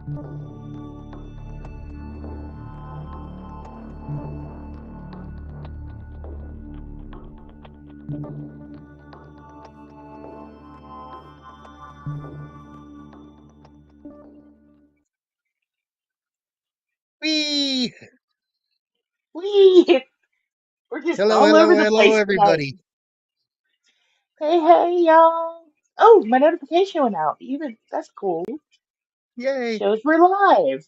Whee! Whee! We're just Hello, all hello, over the hello, place tonight. everybody. Hey, hey, y'all. Oh, my notification went out. Even that's cool. Yay. Shows we're live.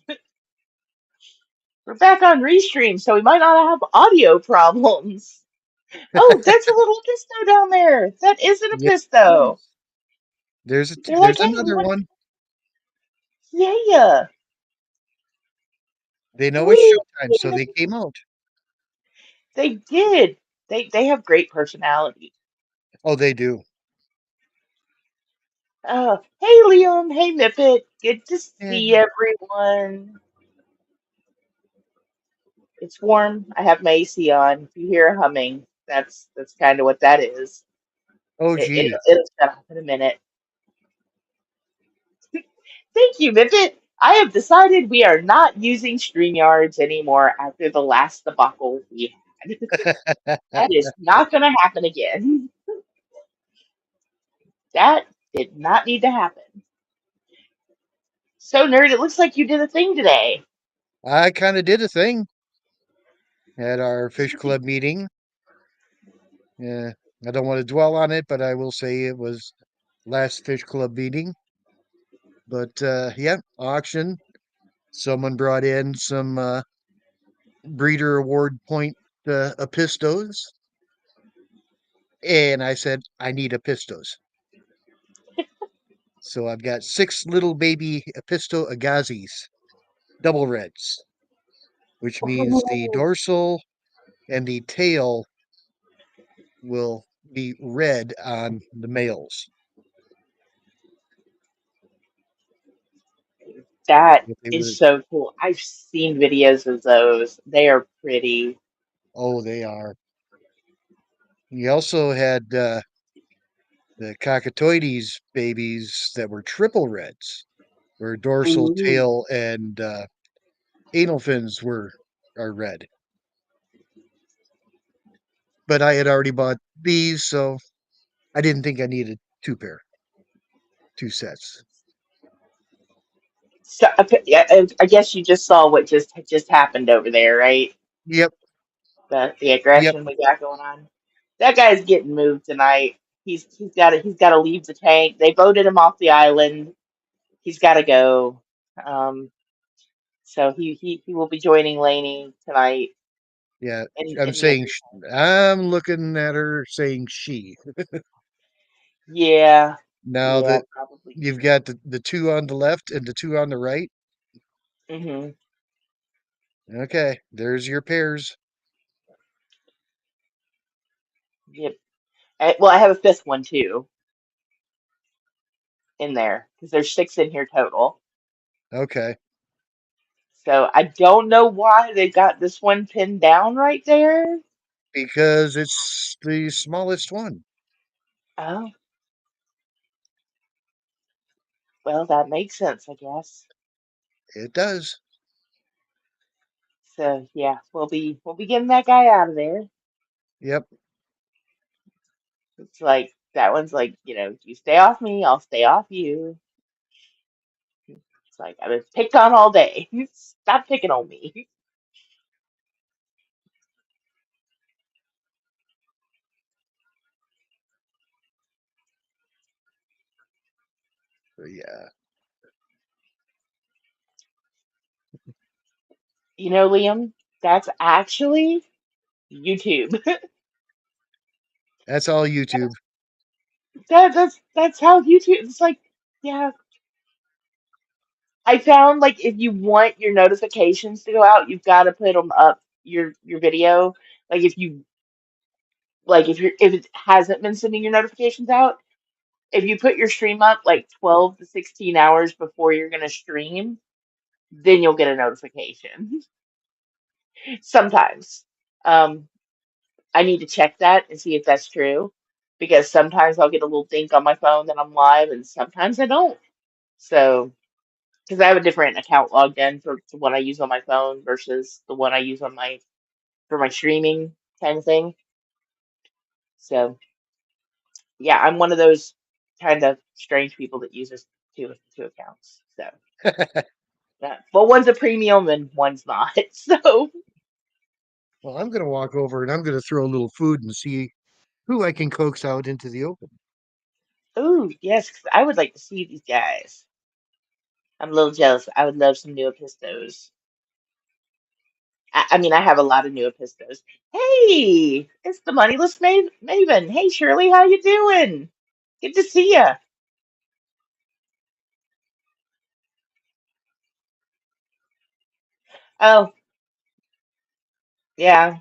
We're back on Restream, so we might not have audio problems. Oh, that's a little Pisto down there. That isn't a Yeah, Pisto. They're like, there's hey, we another want, one. yeah, yeah. They know it's Whee! showtime, so they came out. They did. They have great personality. Oh, they do. Hey, Liam. Hey, Mippet. Good to Yeah. see everyone. It's warm. I have my AC on. If you hear humming, that's kind of what that is. Oh, It'll, gee. it'll shut off in a minute. Thank you, Vivid. I have decided we are not using StreamYards anymore after the last debacle we had. That is not going to happen again. That did not need to happen. So, Nerd, it looks like you did a thing today. I kind of did a thing at our fish club meeting. Yeah, I don't want to dwell on it, but I will say it was last fish club meeting. But yeah, auction. Someone brought in some breeder award point apistos, and I said I need apistos. So I've got 6 little baby apisto agazis, double reds, which means the Oh, dorsal and the tail will be red on the males. that If they is were, so cool. I've seen videos of those. They are pretty. oh, they are. He also had the cockatoides babies that were triple reds, where dorsal, Ooh. tail, and anal fins are red. But I had already bought these, so I didn't think I needed 2 sets. So, yeah, I guess you just saw what just happened over there, right? Yep, The yep, aggression we got going on. That guy's getting moved tonight. He's got to leave the tank. They voted him off the island. He's got to go. Um, so he will be joining Laney tonight. yeah. In the other I'm looking at her saying she. yeah, Now yeah, that probably you've true. got the 2 on the left and the 2 on the right. Hmm. Okay, there's your pairs. Yep. Well, I have a fifth one too in there because there's six in here total. Okay, So I don't know why they got this one pinned down right there. because it's the smallest one. Oh, well, that makes sense, I guess. It does. So yeah, we'll be getting that guy out of there. Yep. It's like that one's like, you stay off me, I'll stay off you. It's like I've been picked on all day. Stop picking on me. Yeah. Liam, that's actually YouTube. That's all YouTube. That's how YouTube. It's like, yeah. I found like if you want your notifications to go out, you've got to put them up your video. Like if it hasn't been sending your notifications out, if you put your stream up like 12 to 16 hours before you're gonna stream, then you'll get a notification. Sometimes. Um, I need to check that and see if that's true because sometimes I'll get a little dink on my phone that I'm live and sometimes I don't. So because I have a different account logged in for the one I use on my phone versus the one I use on my for my streaming kind of thing. So yeah, I'm one of those kind of strange people that uses two accounts. So but one's a premium and one's not. So Well, I'm going to walk over and I'm going to throw a little food and see who I can coax out into the open. ooh yes, 'cause I would like to see these guys. I'm a little jealous. I would love some new Epistos. I mean, I have a lot of new Epistos. Hey, it's the Moneyless Maven. Hey, Shirley, how you doing? Good to see you. Oh, yeah,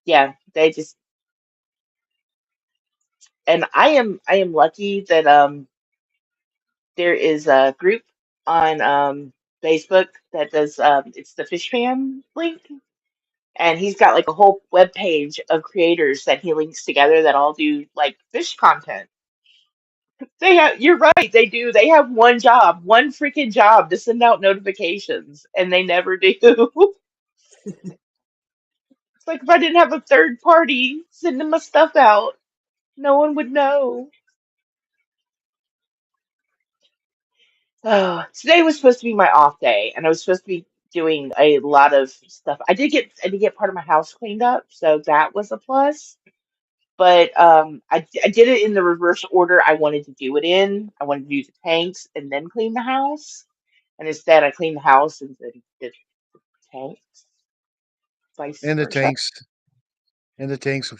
yeah. They just and I am lucky that there is a group on Facebook that does it's the Fish Fan link, and he's got like a whole web page of creators that he links together that all do like fish content. They have, you're right, they do. They have one job, one freaking job to send out notifications, and they never do. It's like if I didn't have a third party sending my stuff out, no one would know. Today was supposed to be my off day, and I was supposed to be doing a lot of stuff. I did get part of my house cleaned up, so that was a plus. But I did it in the reverse order I wanted to do it in. I wanted to do the tanks and then clean the house, and instead I cleaned the house and then did tanks, vice And the versa. tanks and the tanks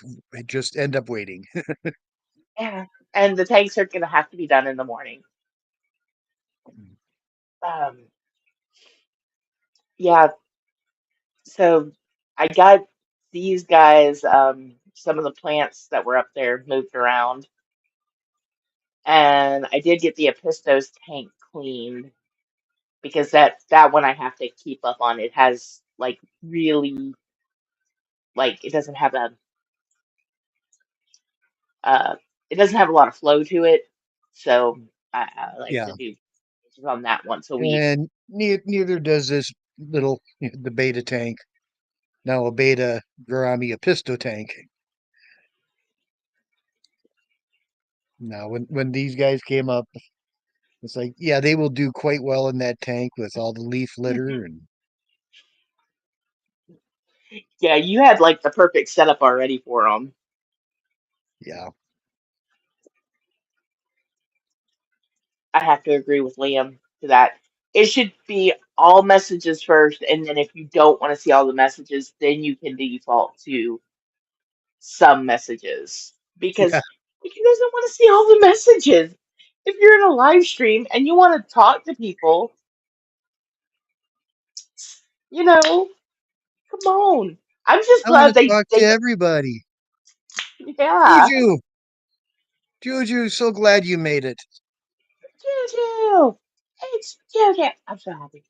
just end up waiting. Yeah, and the tanks are gonna have to be done in the morning. Um, yeah, so I got these guys some of the plants that were up there moved around, and I did get the Apistos tank cleaned because that one I have to keep up on. It has like really like uh it doesn't have a lot of flow to it, so I like to Yeah. do on that once a week. And neither does this little the beta tank. Now a beta Garami Episto tank. Now when these guys came up, it's like, yeah, they will do quite well in that tank with all the leaf litter and Yeah, you had like the perfect setup already for them. yeah. I have to agree with Liam to that. It should be all messages first, and then if you don't want to see all the messages, then you can default to some messages. Yeah. Because if you doesn't want to see all the messages, if you're in a live stream and you want to talk to people, you know, come on. I'm just I want glad to talk to they everybody. yeah. Juju, Juju, so glad you made it. Juju. It's Juju. I'm so happy.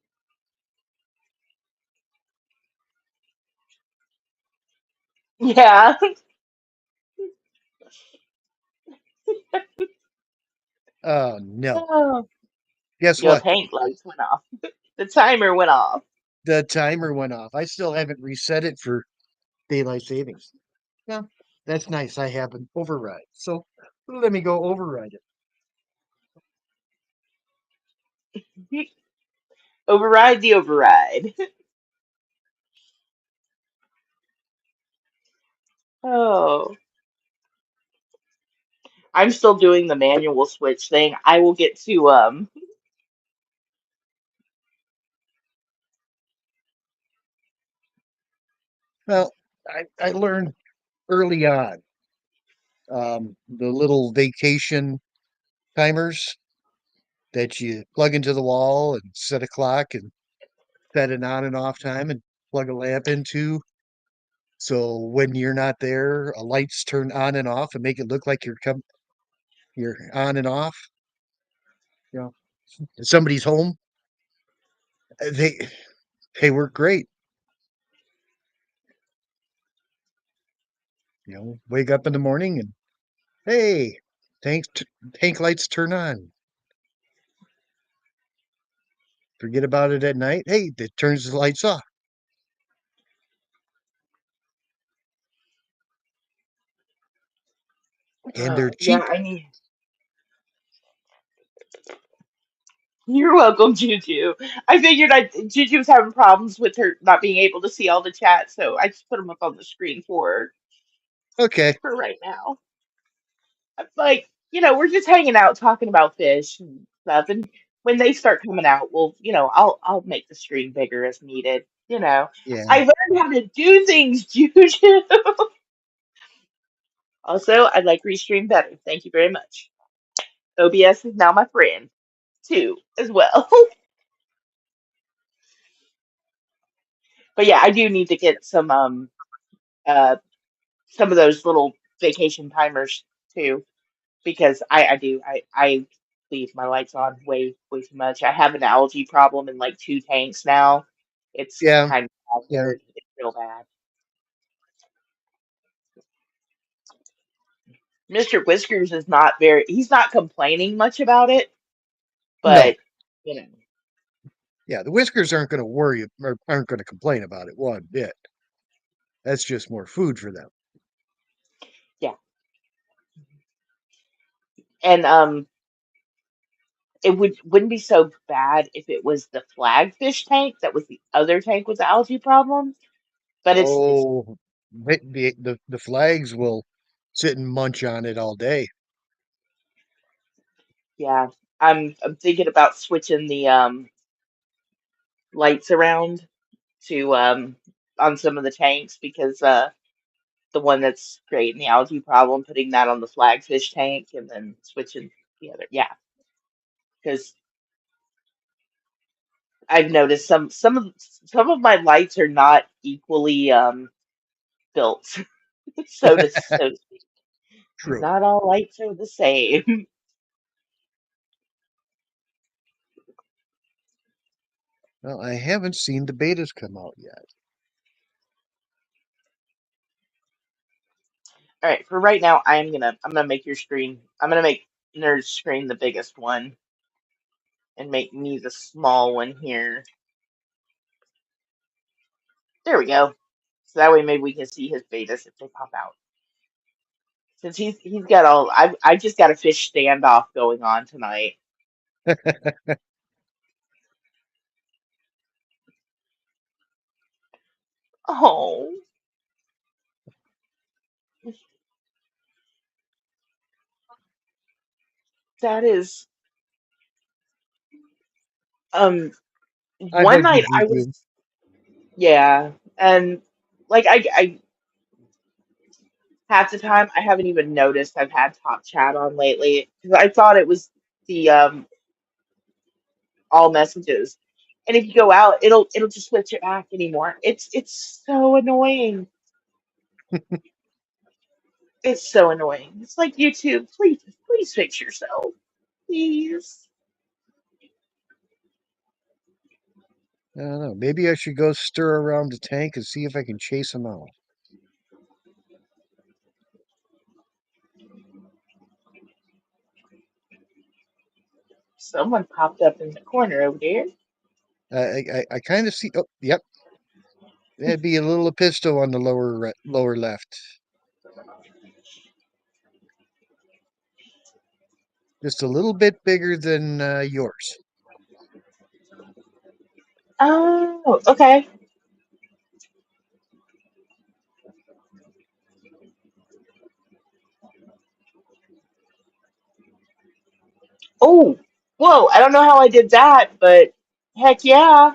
Yeah. Oh no. Oh, Guess your what? tank lights went off. The timer went off. The timer went off. I still haven't reset it for daylight savings. Yeah, that's nice. I have an override. So let me go override it. Override the override. Oh, I'm still doing the manual switch thing. I will get to Well, I learned early on the little vacation timers that you plug into the wall and set a clock and set an on and off time and plug a lamp into. So when you're not there, lights turn on and off and make it look like you're on and off. You know, somebody's home. They they work great. Wake up in the morning and hey. Tank tank lights turn on. Forget about it at night. Hey, it turns the lights off, and they're Yeah, cheap. I need. You're welcome, Juju. I figured Juju was having problems with her not being able to see all the chat, so I just put them up on the screen Okay, for right now. Like, we're just hanging out talking about fish and stuff, and when they start coming out, I'll make the screen bigger as needed. yeah, I learned how to do things, Juju. Also, I like Restream better. Thank you very much. OBS is now my friend too, as well. But yeah, I do need to get uh some of those little vacation timers too, because I leave my lights on way too much. I have an algae problem in like two tanks now. It's yeah, kind of bad yeah. here. It's real bad. Mr. Whiskers is not he's not complaining much about it, No, but you know, yeah. The whiskers aren't going to worry or aren't going to complain about it one bit. That's just more food for them. yeah. And it wouldn't be so bad if it was the flagfish tank that was the other tank with the algae problem. But it's Oh, the flags will sit and munch on it all day. yeah. I'm thinking about switching the lights around to on some of the tanks because the one that's creating the algae problem, putting that on the flagfish tank and then switching the other. Yeah, because I've noticed some of my lights are not equally built, so to speak. True. Not all lights are the same. Well, I haven't seen the betas come out yet. All right, for right now, I'm gonna make your screen. I'm gonna make Nerd's screen the biggest one and make me the small one here. There we go. So that way maybe we can see his betas if they pop out. Since he's got all I just got a fish standoff going on tonight. Oh, that is um I one hug you, night I was Juju. yeah, and like I half the time I haven't even noticed I've had top chat on lately because I thought it was the all messages. And if you go out, it'll just switch it back anymore. It's so annoying. It's so annoying. It's like YouTube, please fix yourself. Please. I don't know. Maybe I should go stir around the tank and see if I can chase them out. Someone popped up in the corner over there. I kind of see. Oh, yep. That'd be a little Episto on the lower left. Just a little bit bigger than yours. Oh, okay. Oh, whoa. I don't know how I did that, but heck yeah.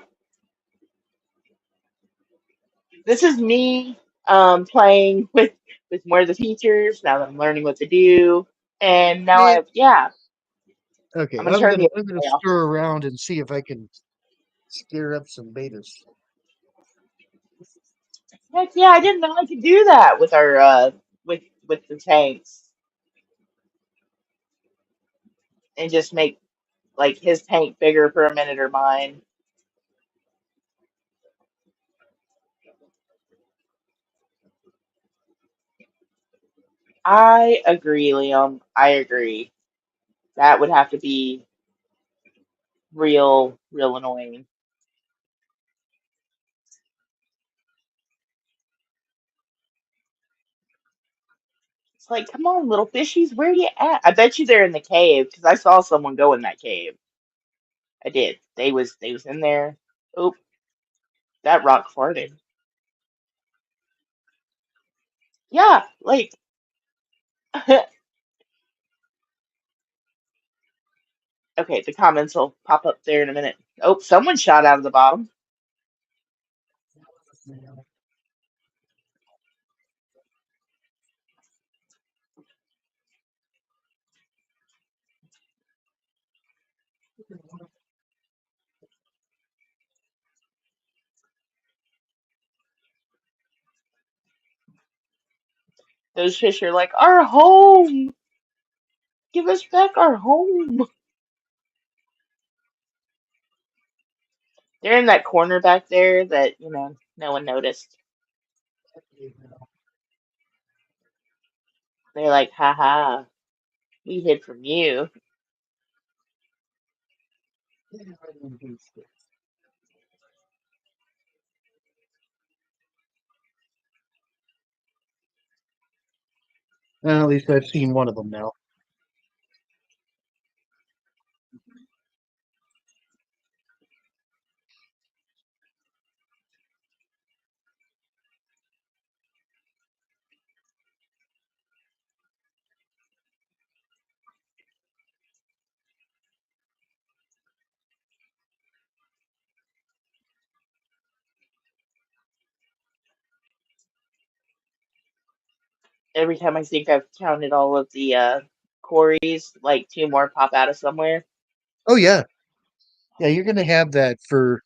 This is me playing with more of the features now that I'm learning what to do. And now Yeah. yeah, I'm Okay, gonna turn the I'm gonna overlay off. stir around and see if I can scare up some betas. Heck yeah, I didn't know I could do that with our with the tanks and just make like his tank bigger for a minute or mine. I agree, Liam. I agree. That would have to be real annoying. It's like, come on, little fishies, where you at? I bet you they're in the cave because I saw someone go in that cave. I did. They was in there. Oop, that rock farted. Yeah, like okay, the comments will pop up there in a minute. Oh, someone shot out of the bottom. Those fish are like, our home. Give us back our home. They're in that corner back there that, no one noticed. They're like, haha, we hid from you. Well, at least I've seen one of them now. Every time I think I've counted all of the Corys, like two more pop out of somewhere. Oh yeah, yeah. You're gonna have that for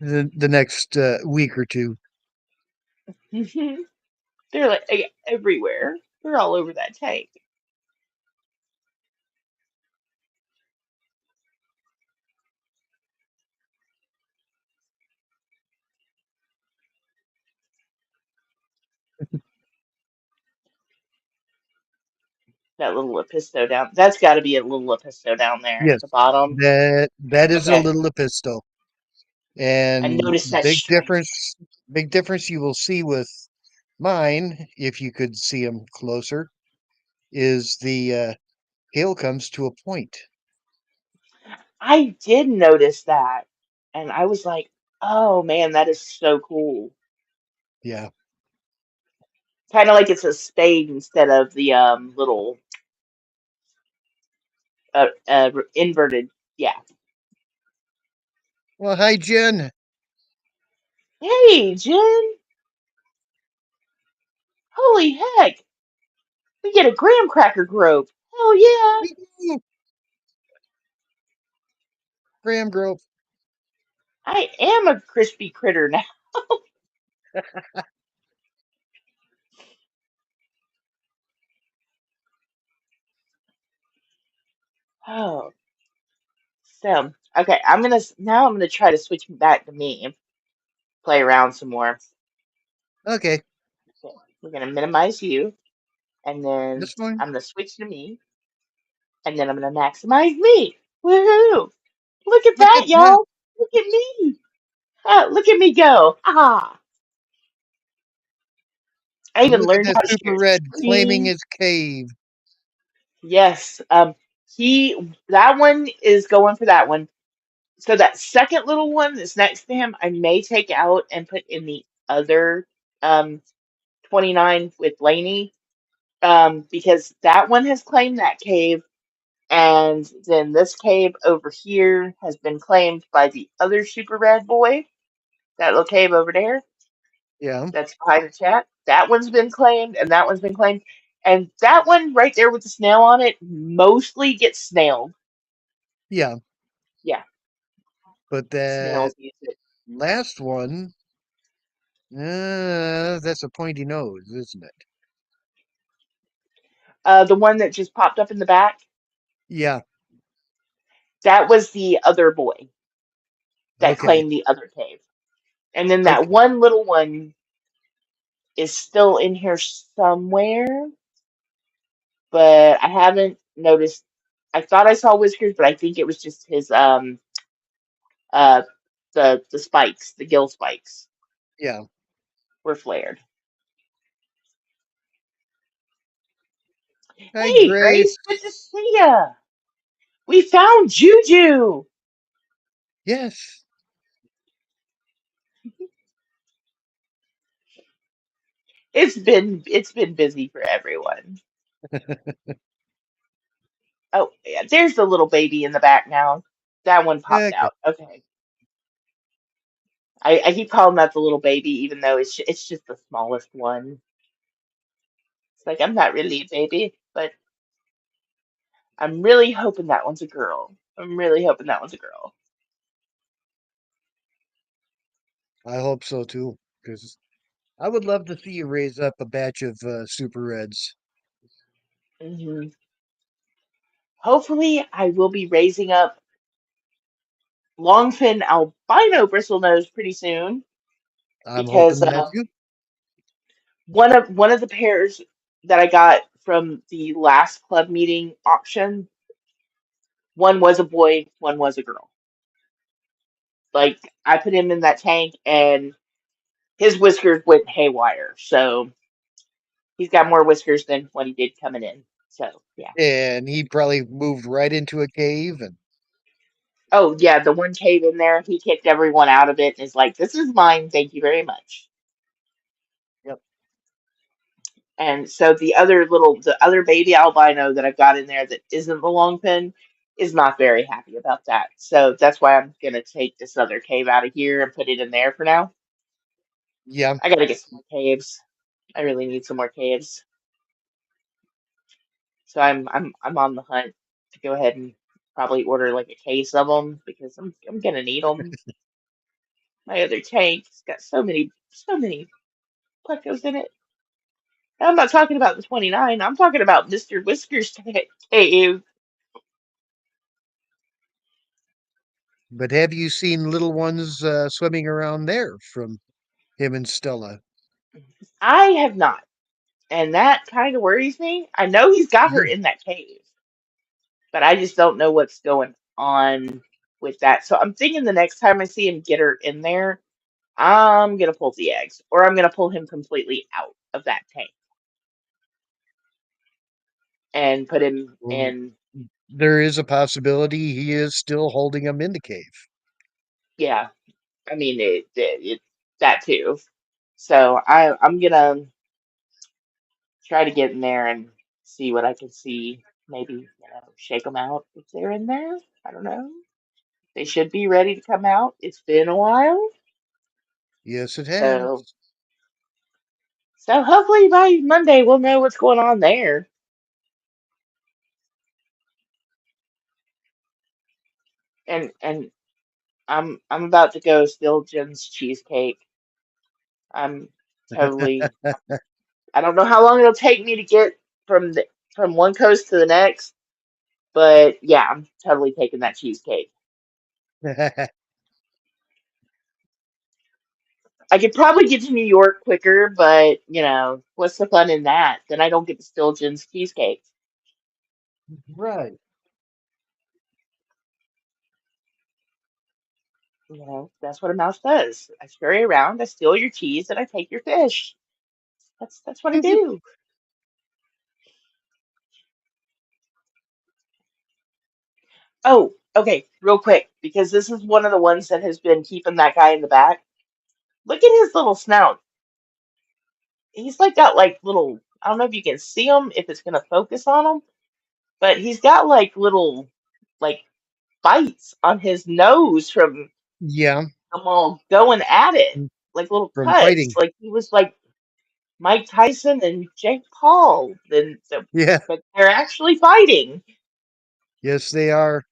the next week or two. They're like everywhere. They're all over that tank. That little Lepisto down. That's got to be a little Lepisto down there at Yes, the bottom. that is a Okay, little episto, I and noticed that stripe. big difference you will see with mine if you could see them closer is the tail comes to a point. I did notice that, and I was like, "Oh man, that is so cool." Yeah. Kind of like it's a spade instead of the little inverted. Yeah. Well, hi Jen. Hey, Jen! Holy heck! We get a graham cracker grove. Hell yeah! Woo-hoo, Graham Grove. I am a crispy critter now. Oh, so okay. I'm gonna try to switch back to me. Play around some more. Okay, Okay, we're gonna minimize you, and then this one. I'm gonna switch to me, and then I'm gonna maximize me. Woohoo! Look at Look that, at that. y'all! Look at me! Look at me go! Ah! I even Look at learned that how to super share red claiming screen. his cave. Yes. That one is going for that one. So that second little one that's next to him, I may take out and put in the other um 29 with Laney. Because that one has claimed that cave, and then this cave over here has been claimed by the other super red boy. That little cave over there, Yeah, that's behind the chat. That one's been claimed, and that one's been claimed. And that one right there with the snail on it mostly gets snailed. yeah. Yeah, But that snails use it. last one, that's a pointy nose, isn't it? The one that just popped up in the back, Yeah. that was the other boy that Okay. claimed the other cave. And then that Okay. one little one is still in here somewhere. but I haven't noticed. I thought I saw whiskers, but I think it was just his uh the spikes, the gill spikes Yeah. were flared. Hi, Hey, Grace. Grace, good to see ya. We found Juju. Yes. It's been busy for everyone. Oh, yeah, there's the little baby in the back now. That one popped Okay. out. Okay. I keep calling that the little baby, even though it's just the smallest one. It's like I'm not really a baby, but I'm really hoping that one's a girl. I'm really hoping that one's a girl. I hope so too, because I would love to see you raise up a batch of Super Reds. hmm Hopefully, I will be raising up longfin albino bristlenose pretty soon I'm because hoping that too. one of the pairs that I got from the last club meeting auction, one was a boy, one was a girl. Like I put him in that tank and his whiskers went haywire. So he's got more whiskers than what he did coming in. So yeah. And he probably moved right into a cave and Oh yeah, the one cave in there, he kicked everyone out of it and is like, "This is mine, thank you very much." yep. And so the other baby albino that I've got in there that isn't the long pin is not very happy about that. So that's why I'm gonna take this other cave out of here and put it in there for now. Yeah. I gotta get some more caves. I really need some more caves. So I'm on the hunt to go ahead and probably order like a case of them because I'm gonna need them. My other tank's got so many plecos in it. I'm not talking about the 29. I'm talking about Mr. Whiskers cave. But have you seen little ones swimming around there from him and Stella? I have not, and that kind of worries me. I know he's got her Mhm. in that cave, but I just don't know what's going on with that. So I'm thinking the next time I see him get her in there, I'm gonna pull the eggs, or I'm gonna pull him completely out of that tank and put him Well, in. there is a possibility he is still holding them in the cave. Yeah, I mean it that too. So I'm gonna try to get in there and see what I can see. Maybe shake them out if they're in there. I don't know. They should be ready to come out. It's been a while, Yes, it so has. so hopefully by Monday we'll know what's going on there. And I'm about to go steal Jen's cheesecake. I'm totally. I don't know how long it'll take me to get from one coast to the next, but yeah, I'm totally taking that cheesecake. I could probably get to New York quicker, but what's the fun in that? Then I don't get to steal Jen's cheesecake. Right. That's what a mouse does. I scurry around, I steal your cheese, and I take your fish. That's what I do. Oh, okay, real quick, because this is one of the ones that has been keeping that guy in the back. Look at his little snout. He's like got like little. I don't know if you can see him, if it's gonna focus on him, but he's got like little like bites on his nose Yeah, from all going at it, like little from cuts. fighting. Like he was like Mike Tyson and Jake Paul. Yeah, But they're actually fighting. yes, they are.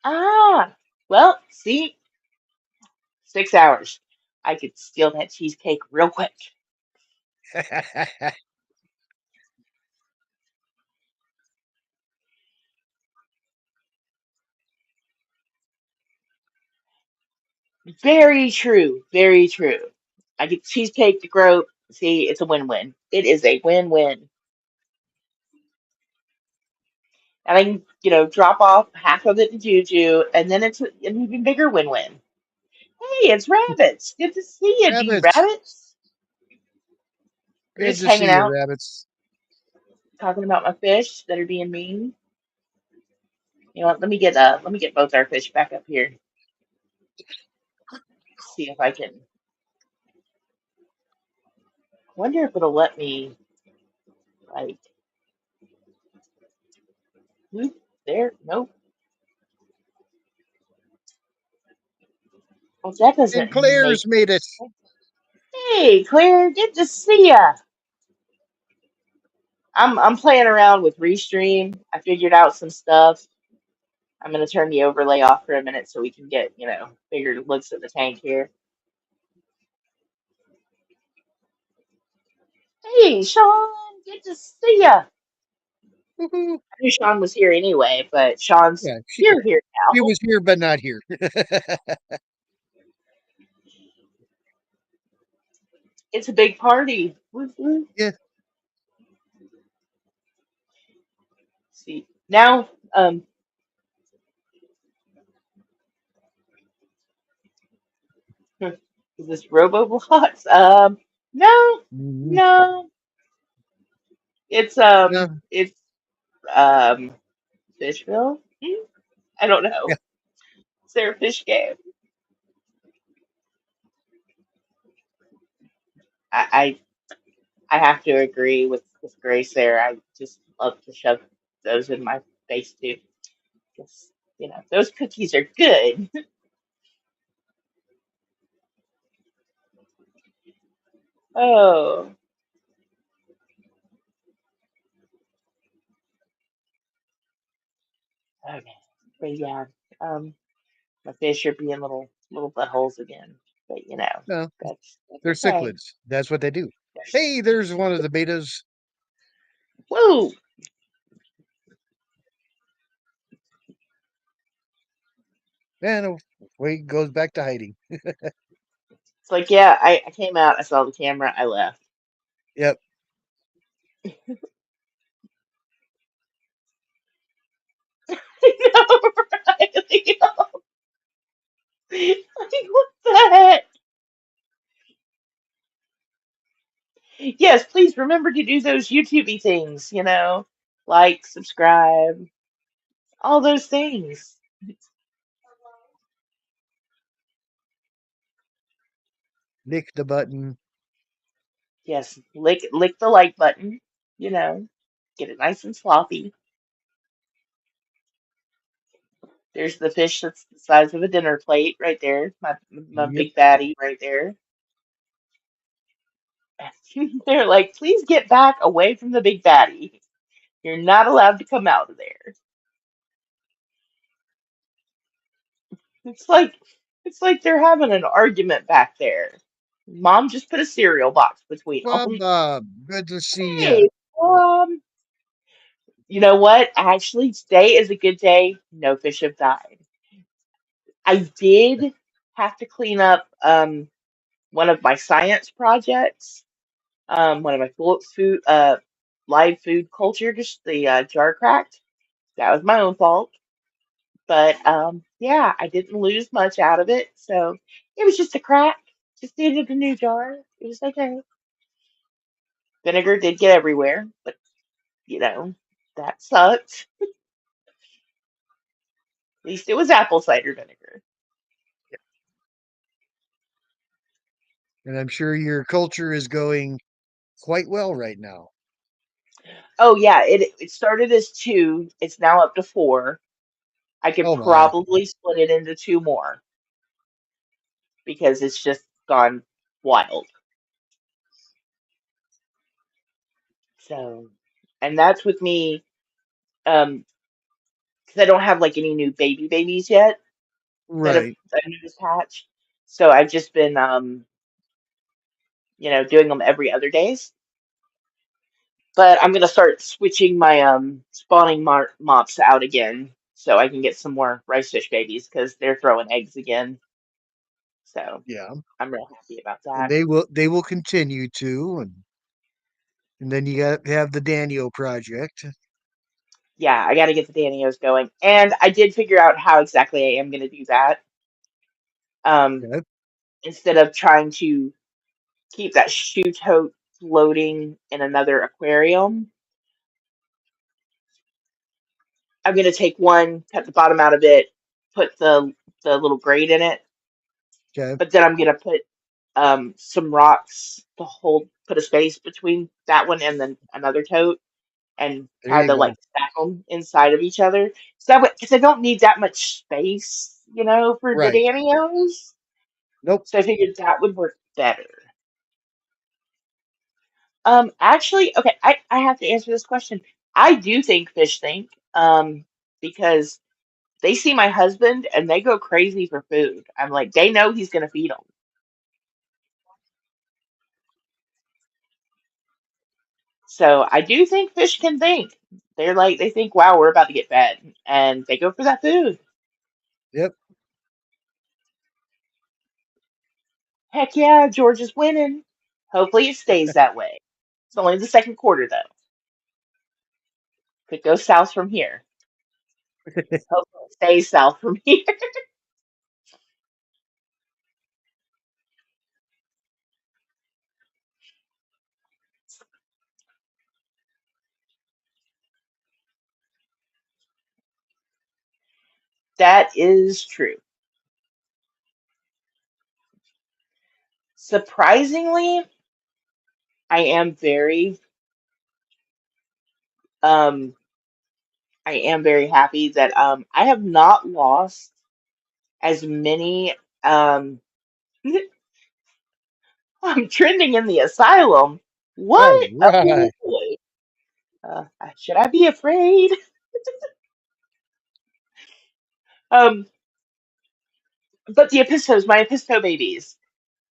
Ah, well, see, 6 hours. I could steal that cheesecake real quick. Very true. Very true. I get cheesecake to grow. See, it's a win-win. It is a win-win. And I can, drop off half of it to Juju, and then it's an even bigger win-win. Hey, it's rabbits. Good to see you, D Rabbits. rabbits. We're Good just to see hanging you, out, rabbits. talking about my fish that are being mean. You know what? Let me get both our fish back up here. See if I can. Wonder if it'll let me like whoop there. Nope. Well, that And doesn't make. Claire's made it. Hey, Claire, good to see ya. I'm playing around with Restream. I figured out some stuff. I'm gonna turn the overlay off for a minute so we can get, bigger looks at the tank here. Hey, Sean, good to see ya. Woohoo. I knew Sean was here anyway, but Sean's Yeah, here she now. was here, but not here. It's a big party. Woo woo. Yeah. See now, is this Roboblocks? No, Mhm. no. It's Yeah. um Fishville. I don't know. Yeah. Is there a fish game? I I have to agree with Grace there. I just love to shove those in my face too. 'Cause, those cookies are good. Oh, okay. But yeah, um, my fish are being little buttholes again. But No, that's they're okay. cichlids. That's what they do. Hey, there's one of the betas. Woo! And away he goes back to hiding. It's like, yeah, I came out, I saw the camera, I left. Yep. I know, right? Like, what the heck? Yes, please remember to do those YouTubey things, like, subscribe, all those things. Lick the button. Yes, lick the like button, you know, get it nice and sloppy. There's the fish that's the size of a dinner plate right there, my Yep. big baddie right there. They're like, please get back away from the big baddie. You're not allowed to come out of there. It's like it's like they're having an argument back there. Mom just put a cereal box between Bob them. Bob. Good to see ya. Hey, you know what? Actually, today is a good day. No fish have died. I did have to clean up one of my science projects, one of my food live food culture, just the jar cracked. That was my own fault. But yeah, I didn't lose much out of it, so it was just a crack. Just needed a new jar. It was okay. Vinegar did get everywhere, but you know that sucked. At least it was apple cider vinegar. And I'm sure your culture is going quite well right now. Oh yeah, it started as two. It's now up to four. I could Oh my. probably split it into two more because it's just gone wild. So, and that's with me, because I don't have like any new babies yet Right. that I just hatched. So I've just been, doing them every other days. But I'm gonna start switching my spawning mops out again so I can get some more rice fish babies because they're throwing eggs again. So Yeah. I'm real happy about And that. they will continue to, and then you got have the Daniel project. Yeah, I got to get the Danios going, and I did figure out how exactly I am going to do that. Um, Okay. Instead of trying to keep that shoe tote floating in another aquarium, I'm going to take one, cut the bottom out of it, put the little grate in it, Okay. but then I'm going to put some rocks to hold, put a space between that one and then another tote, and There kind you of like go. stack them inside of each other. So that way, because I don't need that much space, for the Right. Danios. Nope. So I figured that would work better. Actually, okay, I have to answer this question. I do think fish think, because they see my husband and they go crazy for food. I'm like, they know he's gonna feed them. So I do think fish can think. They're like, they think, wow, we're about to get fed, and they go for that food. Yep. Heck yeah, George is winning. Hopefully it stays that way. It's only the second quarter though. Could go south from here. Hopefully it stays south from here. That is true. Surprisingly, I am um very happy that I have not lost as many um I'm trending in the asylum. All What? Oh right. boy. Should I be afraid? Um, but the Epistos, my Episto babies.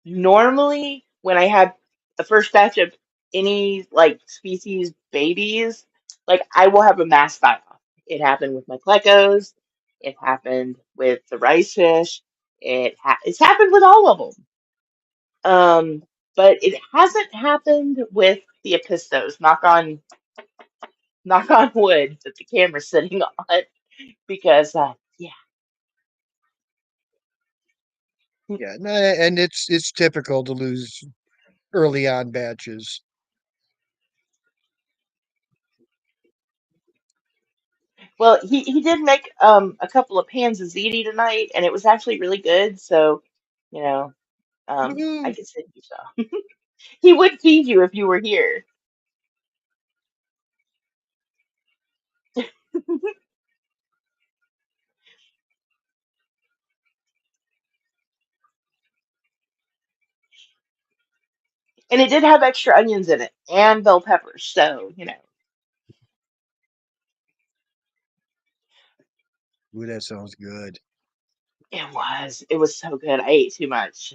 Normally, when I have the first batch of any like species babies, like I will have a mass die off. It happened with my plecos. It happened with the rice fish. It's happened with all of them. But it hasn't happened with the Epistos. Knock on wood that the camera's sitting on because yeah. Yeah. No, and it's typical to lose early on batches. Well, he did make a couple of pans of ziti tonight, and it was actually really good. So, you know, I Woohoo! could send you some. He would feed you if you were here, and it did have extra onions in it and bell peppers. So, Ooh, that sounds good. it was so good. I ate too much.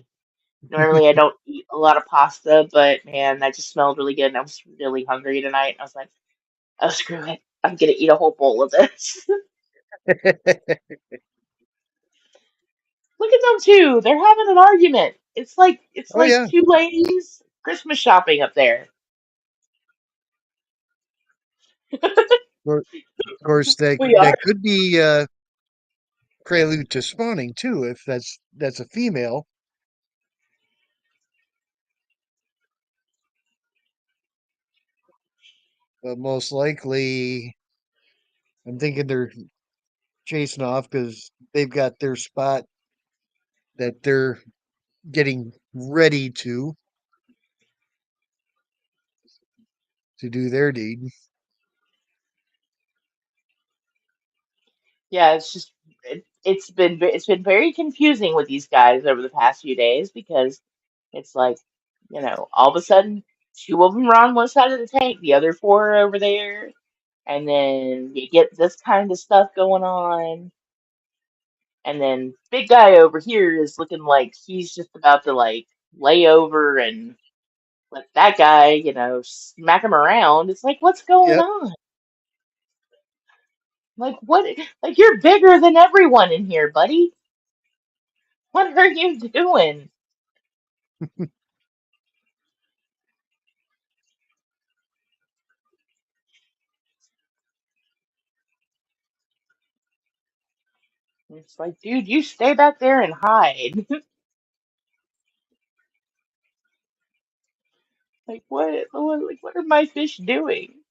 Normally, I don't eat a lot of pasta, but man, that just smelled really good, and I was really hungry tonight. I was like, oh screw it, I'm gonna eat a whole bowl of this. Look at them two. They're having an argument. It's Oh like yeah. two ladies Christmas shopping up there. Of course, We are. that could be prelude to spawning too, if that's a female. But most likely, I'm thinking they're chasing off because they've got their spot that they're getting ready to do their deed. Yeah, it's been very confusing with these guys over the past few days because it's like, all of a sudden two of them are on one side of the tank, the other four are over there, and then you get this kind of stuff going on, and then big guy over here is looking like he's just about to like lay over and let that guy, smack him around. It's like, what's going Yep. on? Like, what? Like, you're bigger than everyone in here, buddy. What are you doing? It's like, dude, you stay back there and hide. Like, what are my fish doing?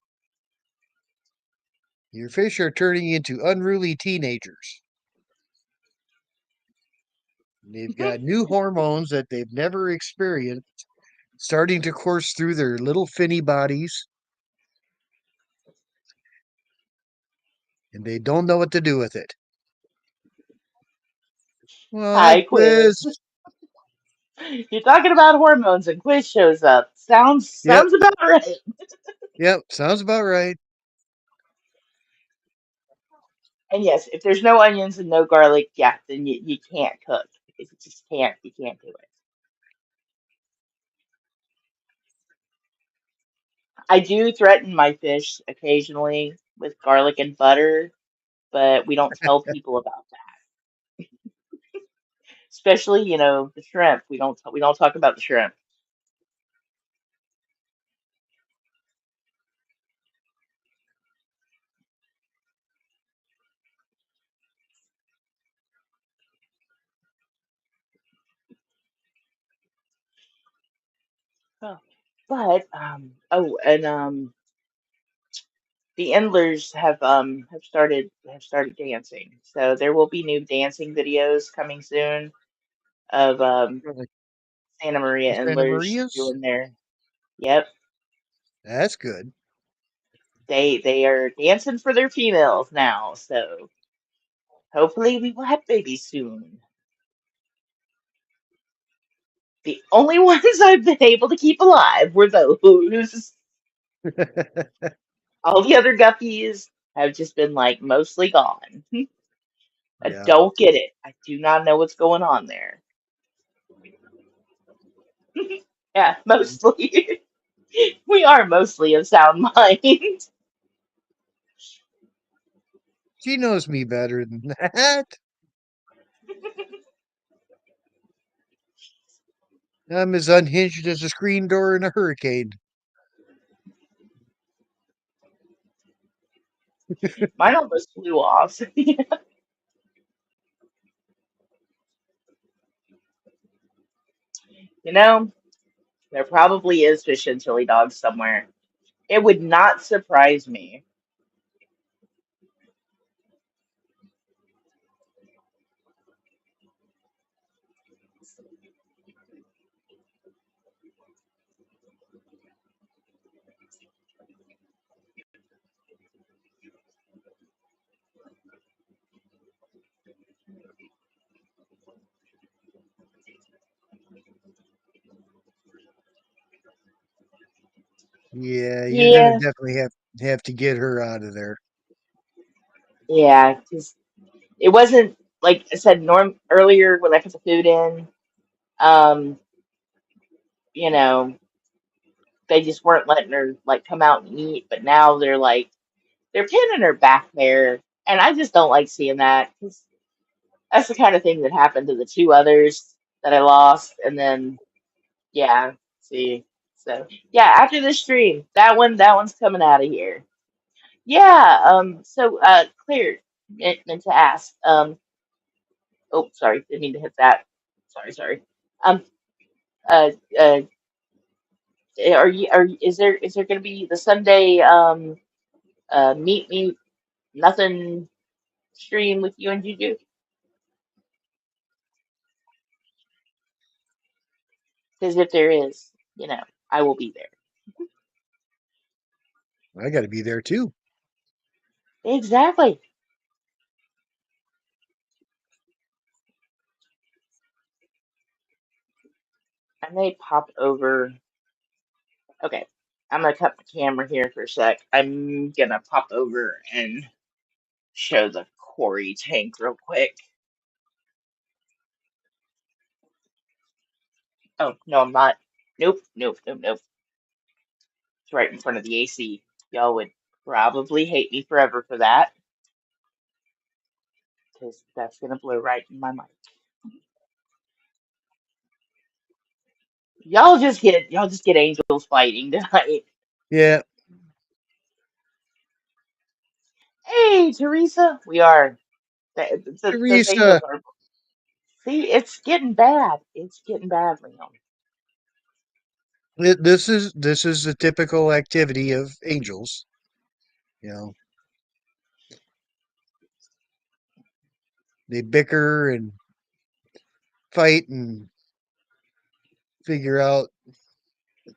Your fish are turning into unruly teenagers. They've got new hormones that they've never experienced starting to course through their little finny bodies, and they don't know what to do with it. What Hi, quiz? Quiz. You're talking about hormones and Quiz shows up. Sounds Yep, sounds about right. yep, sounds about right. And yes, if there's no onions and no garlic, yeah, then you can't cook. You just can't. You can't do it. I do threaten my fish occasionally with garlic and butter, but we don't tell people about that. Especially, the shrimp. We don't talk about the shrimp. Oh. But and the Endlers have started dancing. So there will be new dancing videos coming soon of Like Santa Maria the Santa Endlers Marias? doing their. Yep, That's good. they are dancing for their females now. So hopefully we will have babies soon. The only ones I've been able to keep alive were those. All the other guppies have just been like mostly gone. I Yeah. don't get it. I do not know what's going on there. Yeah, mostly. We are mostly of sound mind. She knows me better than that. I'm as unhinged as a screen door in a hurricane. Mine almost flew off. You know, there probably is fish and chili dogs somewhere. It would not surprise me. Yeah, you're gonna Yeah, definitely have to get her out of there. yeah, because it wasn't like I said norm earlier when I put the food in. Um, you know, they just weren't letting her like come out and eat, but now they're pinning her back there, and I just don't like seeing that 'cause that's the kind of thing that happened to the two others that I lost, and then yeah, see, so yeah, after this stream, that one's coming out of here. Yeah, so Claire meant to ask, oh, sorry, didn't mean to hit that. Sorry. Um, uh, uh, is there going to be the Sunday meet me nothing stream with you and Juju? Because if there is, I will be there. I got to be there too. Exactly. I may pop over. Okay, I'm gonna cut the camera here for a sec. I'm gonna pop over and show the quarry tank real quick. Oh, no, I'm not. Nope. It's right in front of the AC. Y'all would probably hate me forever for that, because that's gonna blow right in my mic. y'all just get angels fighting tonight. Yeah, Hey, Teresa, we are those Teresa. angels are. See, it's getting bad. It's getting bad, Leon. This is the typical activity of angels. You know, they bicker and fight and figure out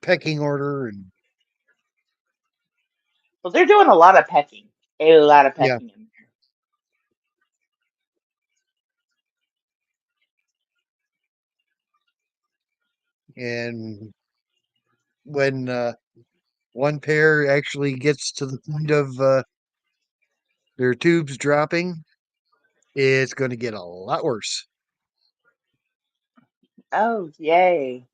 pecking order and Well, they're doing a lot of yeah, pecking in there. and when one pair actually gets to the point of their tubes dropping, it's going to get a lot worse. Oh, yay!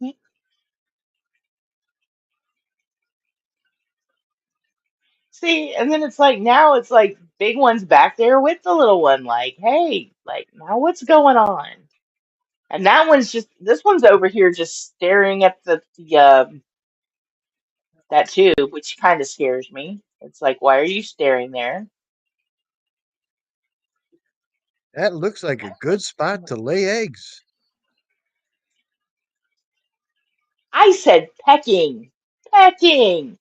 See, and then it's like now it's like big one's back there with the little one, like, hey, like now what's going on? And that one's just this one's over here just staring at the that tube, which kind of scares me. It's like, why are you staring there? That looks like a good spot to lay eggs. I said pecking, pecking,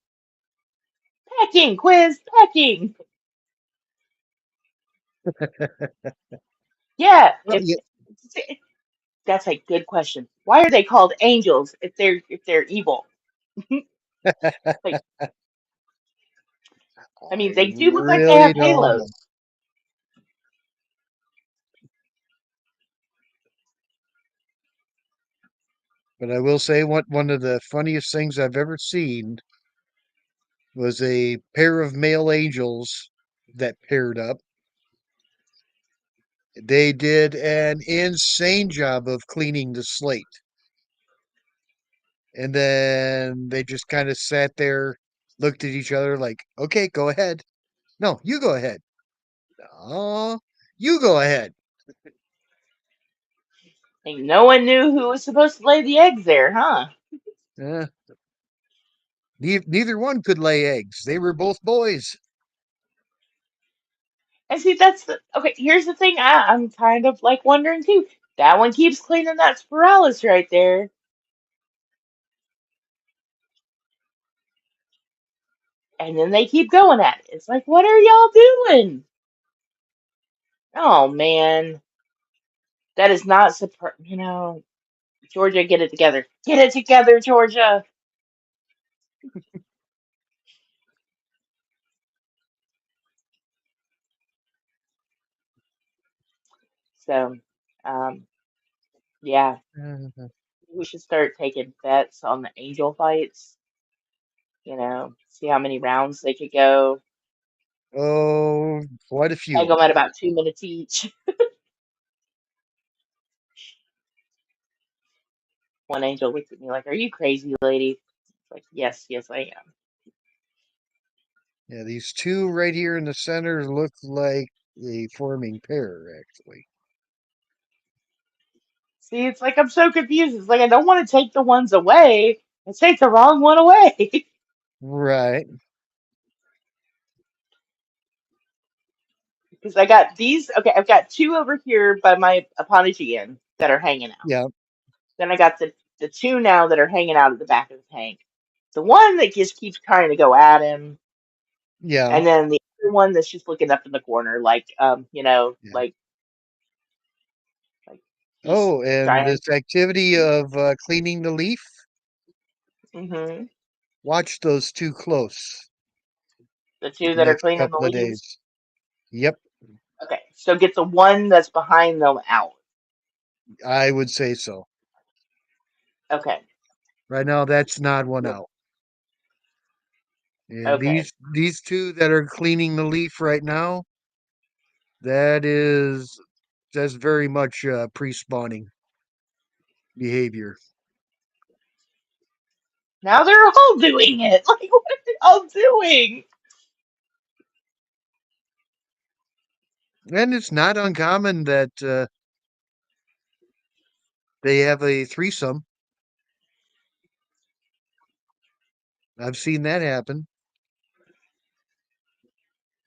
pecking, quiz, pecking. Yeah, Well, yeah, that's a good question. Why are they called angels if they're evil? Like, I mean, I they do look like they really have don't know. halos. But I will say one of the funniest things I've ever seen was a pair of male angels that paired up. They did an insane job of cleaning the slate. And then they just kind of sat there, looked at each other like, okay, go ahead. No, you go ahead. Oh, you go ahead. Like, no one knew who was supposed to lay the eggs there, huh? Eh, neither one could lay eggs. They were both boys. And see, that's the okay. Here's the thing. I'm kind of like wondering too. That one keeps cleaning that spiralis right there, and then they keep going at it. It's like, what are y'all doing? Oh man, that is not surprise. Georgia, get it together. Get it together, Georgia. So, um, yeah, Uh, we should start taking bets on the angel fights. See how many rounds they could go. oh, quite a Peg few. them at about 2 minutes each. One angel looked at me like, "Are you crazy, lady?" It's like, "Yes, yes, I am." Yeah, these two right here in the center look like a forming pair, actually. See, it's like I'm so confused. It's like I don't want to take the ones away. I take the wrong one away. Right. Because I got these. Okay, I've got two over here by my Apologian that are hanging out. Yeah. Then I got the two now that are hanging out at the back of the tank. The one that just keeps trying to go at him, Yeah. and then the other one that's just looking up in the corner, like Yeah. like he's Oh, and trying. this activity of cleaning the leaf, Hmm. watch those two close The two the that are next cleaning the couple of leaves. days. Yep, Okay, so get the one that's behind them out. I would say so. Okay, Right now, that's not one out. And okay. these two that are cleaning the leaf right now, that is that's very much pre-spawning behavior. Now they're all doing it. Like, what are they all doing? And it's not uncommon that they have a threesome. I've seen that happen.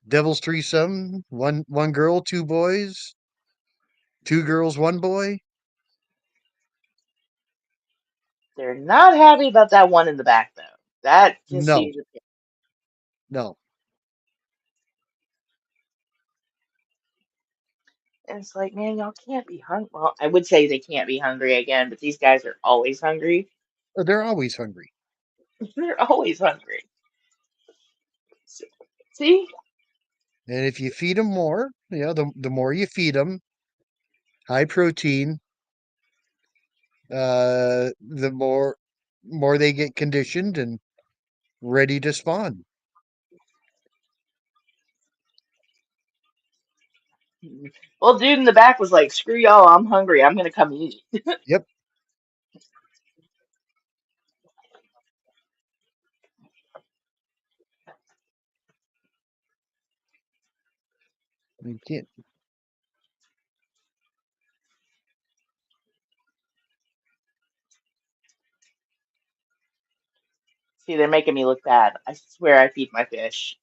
Devil's threesome, one girl, two boys, two girls, one boy. They're not happy about that one in the back though. That just No, seems a bit. no. And it's like, man, y'all can't be hungry. Well, I would say they can't be hungry again, but these guys are always hungry. They're always hungry. They're always hungry. See? And if you feed them more, the more you feed them, high protein, the more they get conditioned and ready to spawn. Well, dude in the back was like, screw y'all, I'm hungry. I'm gonna come eat. Yep. You can't. See, they're making me look bad. I swear I feed my fish.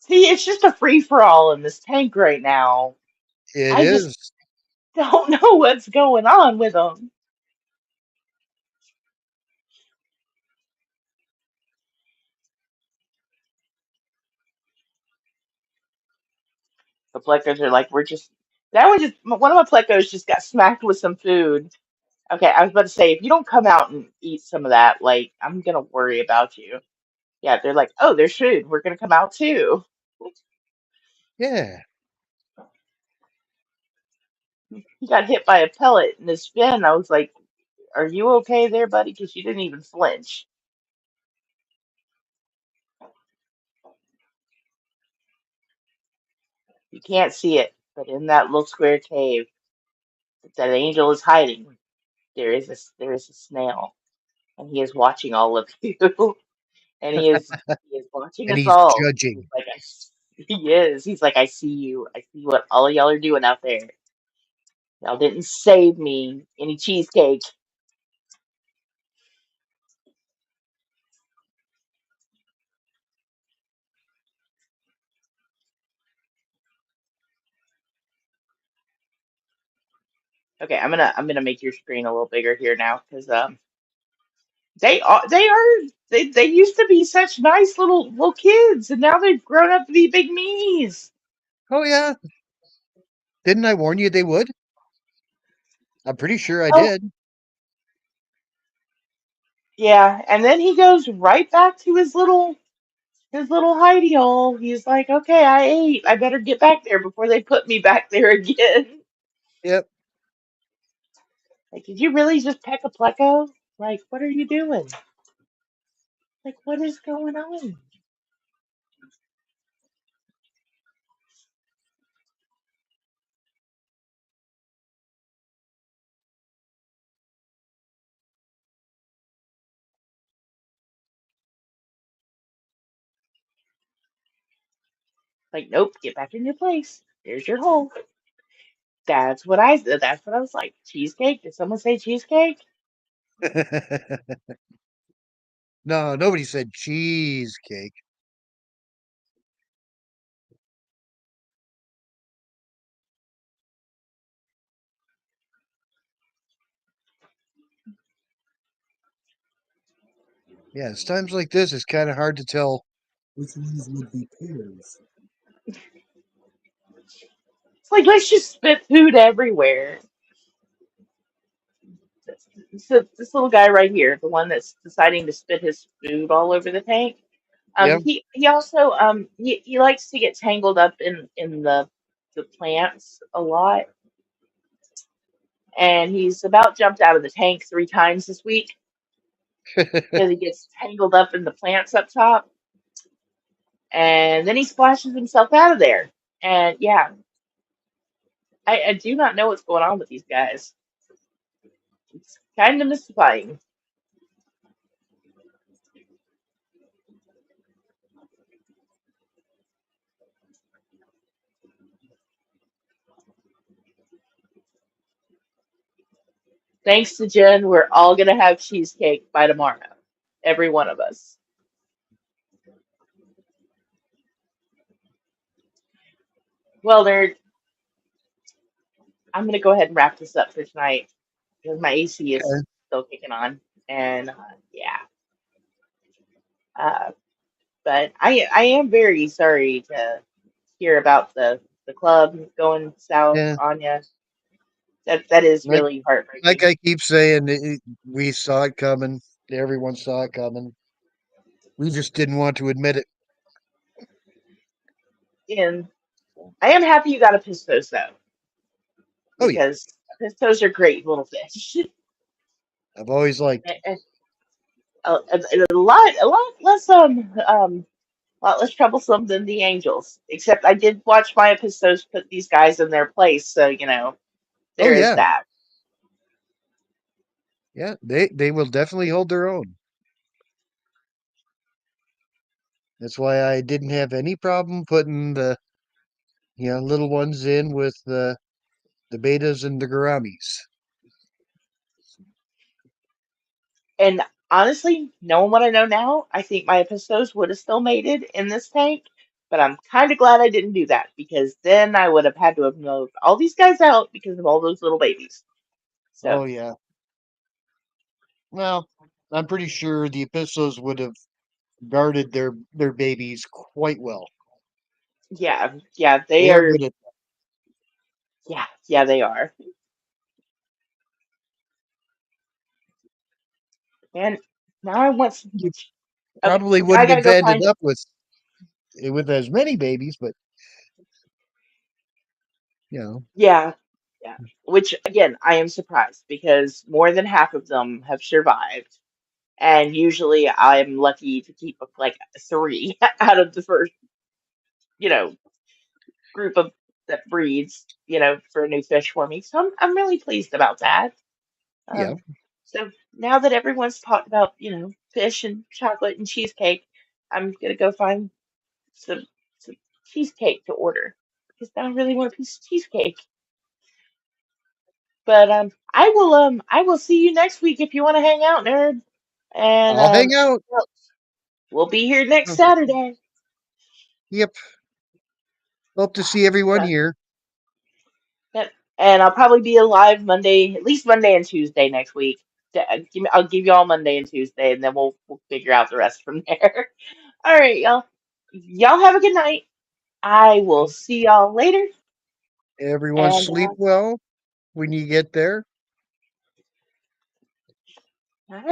See, it's just a free for all in this tank right now. It I just is. don't know what's going on with them. The plecos are like, we're just. That one just. One of my plecos just got smacked with some food. Okay, I was about to say, if you don't come out and eat some of that, like, I'm gonna worry about you. Yeah, they're like, oh, there's food. We're gonna come out too. Yeah. He got hit by a pellet in his fin. I was like, are you okay there, buddy? Because you didn't even flinch. You can't see it, but in that little square cave that Angel is hiding, there is a snail, and he is watching all of you, and he is watching And us he's all. He's judging. like, he is. He's like, I see you. I see what all of y'all are doing out there. Y'all didn't save me any cheesecake. Okay, I'm gonna make your screen a little bigger here now because they used to be such nice little kids, and now they've grown up to be big meanies. Oh yeah. Didn't I warn you they would? I'm pretty sure I Oh did. yeah, and then he goes right back to his little hidey hole. He's like, okay, I ate. I better get back there before they put me back there again. Yep. Like, did you really just peck a pleco? Like, what are you doing? Like, what is going on? Like, nope, get back in your place. There's your hole. That's what I was like. Cheesecake? Did someone say cheesecake? No, nobody said cheesecake. Yeah, it's times like this it's kind of hard to tell which ones would be pairs. It's like, let's just spit food everywhere. This little guy right here, the one that's deciding to spit his food all over the tank. Yep. He also he likes to get tangled up in the plants a lot, and he's about jumped out of the tank 3 times this week because he gets tangled up in the plants up top, and then he splashes himself out of there. And yeah, I do not know what's going on with these guys. It's kind of mystifying. Thanks to Jen, we're all gonna have cheesecake by tomorrow. Every one of us. Well, nerd, I'm gonna go ahead and wrap this up for tonight because my AC is Okay. still kicking on, and yeah. Uh, but I am very sorry to hear about the club going south Yeah. on you. That is Like really like heartbreaking. I keep saying, we saw it coming. Everyone saw it coming. We just didn't want to admit it. And I am happy you got a pistos though, Oh yeah, because pistos are great little fish. I've always liked. And a lot less a lot less troublesome than the angels. Except I did watch my pistos put these guys in their place, so Oh there is yeah, that. yeah. They will definitely hold their own. That's why I didn't have any problem putting the little ones in with the betas and the gouramis. And honestly, knowing what I know now, I think my pistos would have still mated in this tank. But I'm kind of glad I didn't do that because then I would have had to have moved all these guys out because of all those little babies. So Oh yeah. Well, I'm pretty sure the epistles would have guarded their babies quite well. yeah, yeah, they They are are. good at. Yeah, yeah, they are. And now I want some. You Okay, probably now I wouldn't gotta have go ended find. up with as many babies, but you know, Yeah, yeah. Which again, I am surprised because more than half of them have survived, and usually I'm lucky to keep like three out of the first, you know, group of that breeds, for a new fish for me. So I'm really pleased about that. yeah. Um, so now that everyone's talked about, fish and chocolate and cheesecake, I'm gonna go find some cheesecake to order because I really want a piece of cheesecake. But I will see you next week if you want to hang out, nerd. And I'll hang out. we'll be here next Oh, Saturday. yep. Hope to Uh, see everyone but here. Yep. And I'll probably be alive Monday, at least Monday and Tuesday next week. I'll give you all Monday and Tuesday, and then we'll figure out the rest from there. All right, y'all. Y'all have a good night. I will see y'all later. Everyone And sleep well when you get there. all right.